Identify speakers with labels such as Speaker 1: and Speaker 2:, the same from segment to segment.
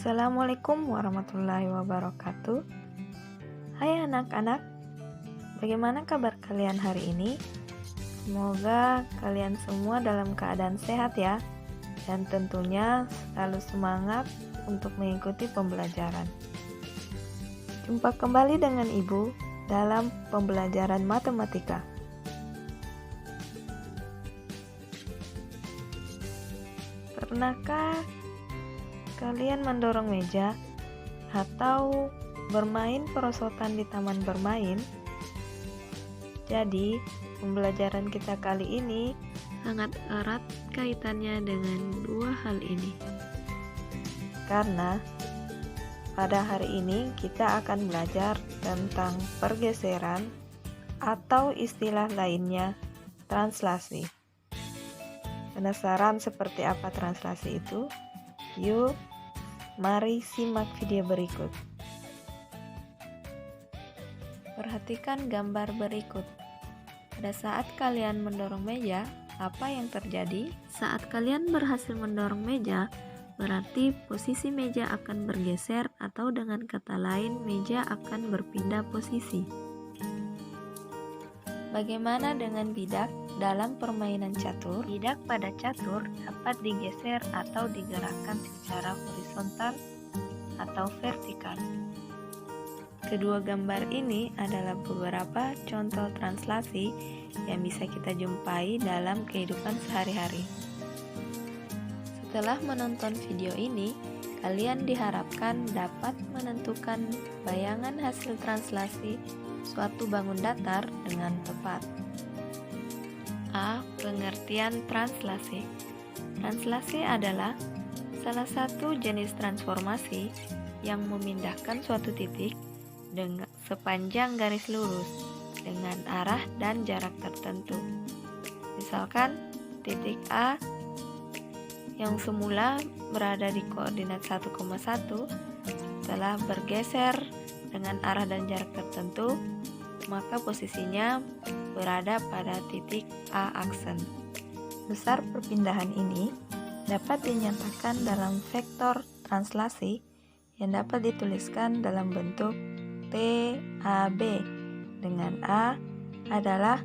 Speaker 1: Assalamualaikum warahmatullahi wabarakatuh. Hai anak-anak, bagaimana kabar kalian hari ini? Semoga kalian semua dalam keadaan sehat ya, dan tentunya selalu semangat untuk mengikuti pembelajaran. Jumpa kembali dengan Ibu dalam pembelajaran matematika. Pernahkah kalian mendorong meja atau bermain perosotan di taman bermain? Jadi, pembelajaran kita kali ini sangat erat kaitannya dengan dua hal ini. Karena pada hari ini kita akan belajar tentang pergeseran atau istilah lainnya translasi. Penasaran seperti apa translasi itu? Yuk, mari simak video berikut. Perhatikan gambar berikut. Pada saat kalian mendorong meja, apa yang terjadi? Saat kalian berhasil mendorong meja, berarti posisi meja akan bergeser atau dengan kata lain, meja akan berpindah posisi. Bagaimana dengan bidak dalam permainan catur? Bidak pada catur dapat digeser atau digerakkan secara horizontal atau vertikal. Kedua gambar ini adalah beberapa contoh translasi yang bisa kita jumpai dalam kehidupan sehari-hari. Setelah menonton video ini, kalian diharapkan dapat menentukan bayangan hasil translasi suatu bangun datar dengan tepat. A. Pengertian translasi. Translasi adalah salah satu jenis transformasi yang memindahkan suatu titik dengan sepanjang garis lurus dengan arah dan jarak tertentu. Misalkan titik A yang semula berada di koordinat 1,1 telah bergeser dengan arah dan jarak tertentu, maka posisinya berada pada titik A aksen. Besar perpindahan ini dapat dinyatakan dalam vektor translasi yang dapat dituliskan dalam bentuk TAB, dengan A adalah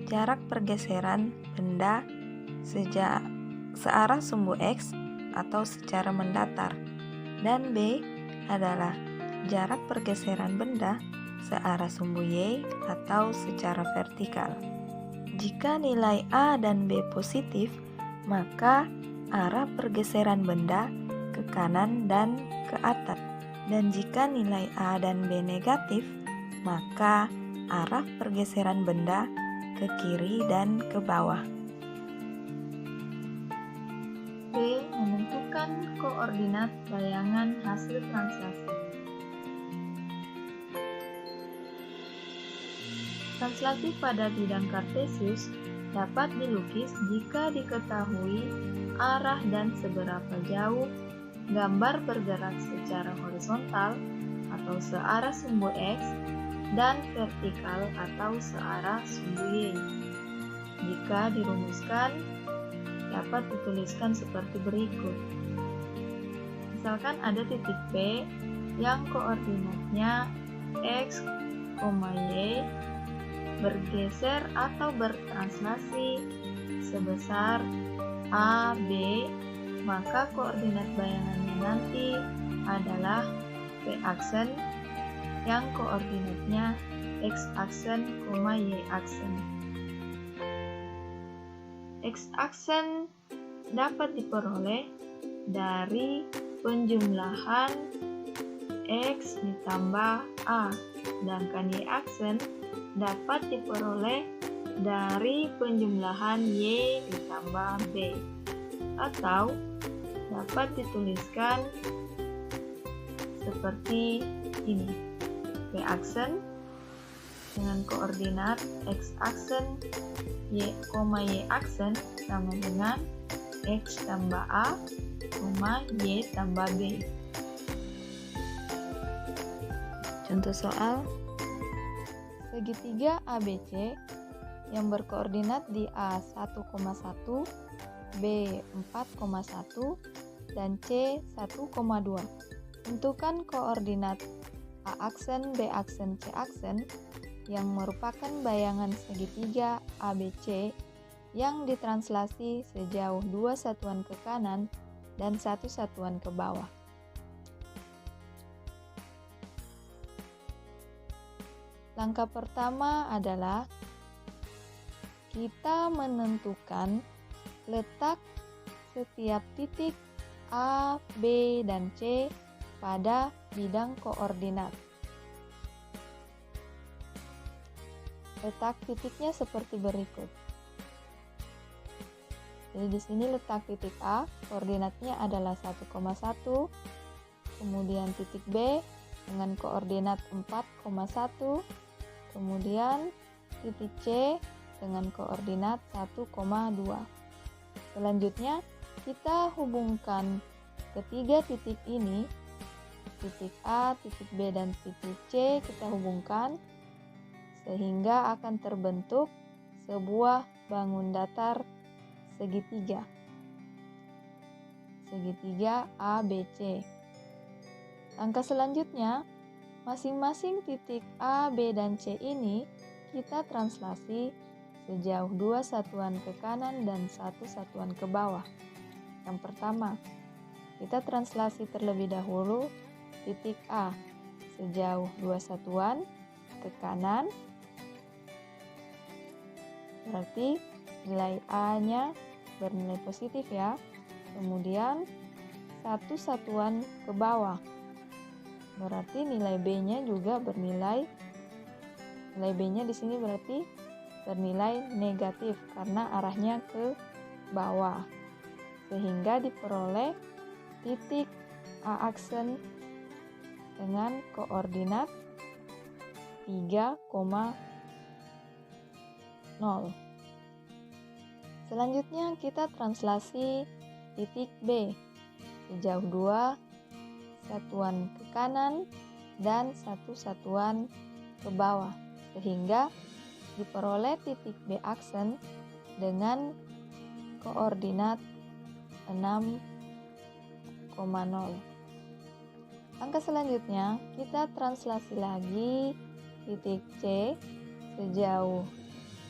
Speaker 1: jarak pergeseran benda searah sumbu X atau secara mendatar, dan B adalah jarak pergeseran benda searah sumbu Y atau secara vertikal. Jika nilai A dan B positif, maka arah pergeseran benda ke kanan dan ke atas. Dan jika nilai A dan B negatif, maka arah pergeseran benda ke kiri dan ke bawah. B. Menentukan koordinat bayangan hasil translasi. Translasi pada bidang kartesius dapat dilukis jika diketahui arah dan seberapa jauh gambar bergerak secara horizontal atau searah sumbu X dan vertikal atau searah sumbu Y. Jika dirumuskan, dapat dituliskan seperti berikut. Misalkan ada titik P yang koordinatnya X, Y bergeser atau bertranslasi sebesar AB, maka koordinat bayangannya nanti adalah P aksen yang koordinatnya X aksen, Y aksen. X aksen dapat diperoleh dari penjumlahan X ditambah A, sedangkan Y aksen dapat diperoleh dari penjumlahan Y ditambah B, atau dapat dituliskan seperti ini. P aksen dengan koordinat X aksen Y aksen sama dengan X tambah A, Y tambah B. Contoh soal, segitiga ABC yang berkoordinat di A 1,1, B 4,1, dan C 1,2. Tentukan koordinat A aksen, B aksen, C aksen yang merupakan bayangan segitiga ABC yang ditranslasi sejauh 2 satuan ke kanan dan 1 satuan ke bawah. Langkah pertama adalah kita menentukan letak setiap titik A, B, dan C pada bidang koordinat. Letak titiknya seperti berikut. Jadi di sini letak titik A, koordinatnya adalah 1,1, kemudian titik B dengan koordinat 4,1, kemudian titik C dengan koordinat 1,2. Selanjutnya, kita hubungkan ketiga titik ini, titik A, titik B, dan titik C kita hubungkan sehingga akan terbentuk sebuah bangun datar segitiga ABC. Langkah selanjutnya, masing-masing titik A, B, dan C ini kita translasi sejauh 2 satuan ke kanan dan 1 satuan ke bawah. Yang pertama, kita translasi terlebih dahulu titik A sejauh 2 satuan ke kanan, berarti nilai A-nya bernilai positif ya. Kemudian 1 satuan ke bawah, berarti nilai B-nya juga bernilai, nilai B-nya di sini berarti bernilai negatif karena arahnya ke bawah, sehingga diperoleh titik A aksen dengan koordinat 3,0. Selanjutnya kita translasi titik B sejauh 2 satuan ke kanan dan 1 satuan ke bawah, sehingga diperoleh titik B aksen dengan koordinat 6,0. Langkah selanjutnya, kita translasi lagi titik C sejauh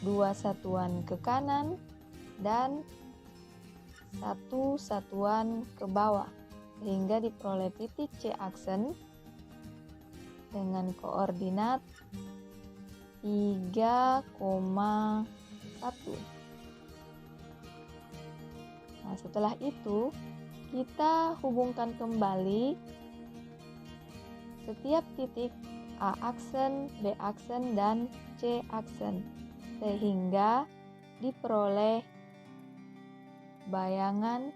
Speaker 1: 2 satuan ke kanan dan 1 satuan ke bawah, sehingga diperoleh titik C aksen dengan koordinat 3,1. Nah, setelah itu kita hubungkan kembali setiap titik A aksen, B aksen, dan C aksen sehingga diperoleh bayangan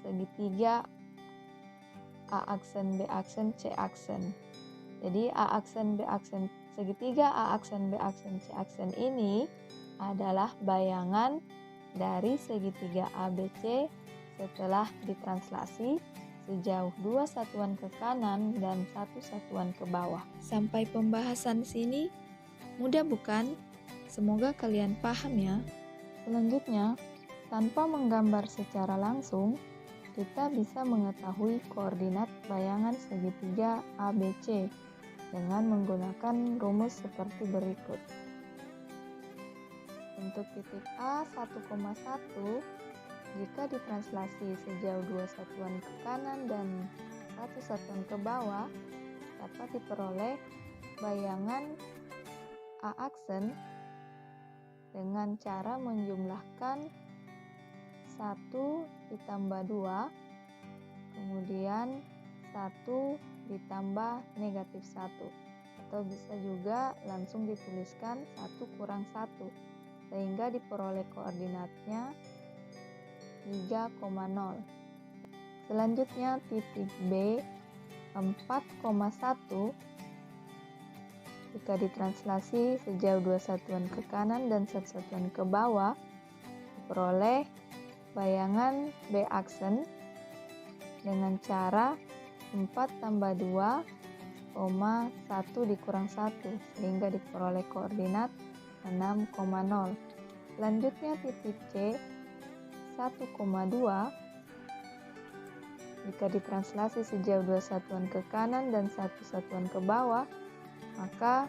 Speaker 1: segitiga A aksen, B aksen, C aksen. Jadi A aksen, B aksen, segitiga A aksen, B aksen, C aksen ini adalah bayangan dari segitiga ABC setelah ditranslasi sejauh 2 satuan ke kanan dan 1 satuan ke bawah. Sampai pembahasan sini mudah bukan? Semoga kalian paham ya. Selanjutnya, tanpa menggambar secara langsung, kita bisa mengetahui koordinat bayangan segitiga ABC dengan menggunakan rumus seperti berikut. Untuk titik A 1,1, jika ditranslasi sejauh 2 satuan ke kanan dan 1 satuan ke bawah, dapat diperoleh bayangan A aksen dengan cara menjumlahkan 1 ditambah 2, kemudian 1 ditambah negatif 1, atau bisa juga langsung dituliskan 1 kurang 1, sehingga diperoleh koordinatnya 3,0. Selanjutnya titik B 4,1, jika ditranslasi sejauh 2 satuan ke kanan dan 1 satuan ke bawah, diperoleh bayangan B aksen dengan cara 4 tambah 2, 1 dikurang 1, sehingga diperoleh koordinat 6,0. Selanjutnya titik C 1,2. Jika ditranslasi sejauh 2 satuan ke kanan dan 1 satuan ke bawah, maka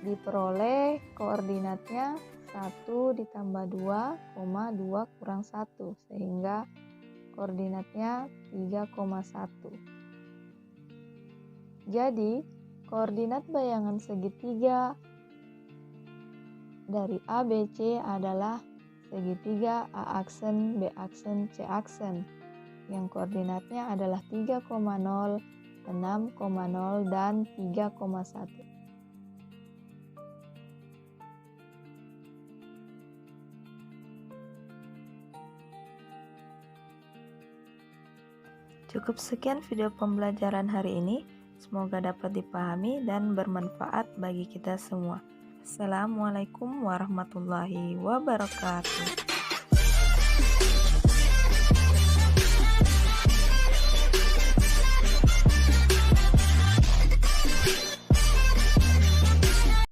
Speaker 1: diperoleh koordinatnya 1 ditambah 2, 2 kurang 1, sehingga koordinatnya 3,1. Jadi, koordinat bayangan segitiga dari ABC adalah segitiga A aksen, B aksen, C aksen, yang koordinatnya adalah 3,0, 6,0, dan 3,1. Cukup sekian video pembelajaran hari ini. Semoga dapat dipahami dan bermanfaat bagi kita semua. Assalamualaikum warahmatullahi wabarakatuh.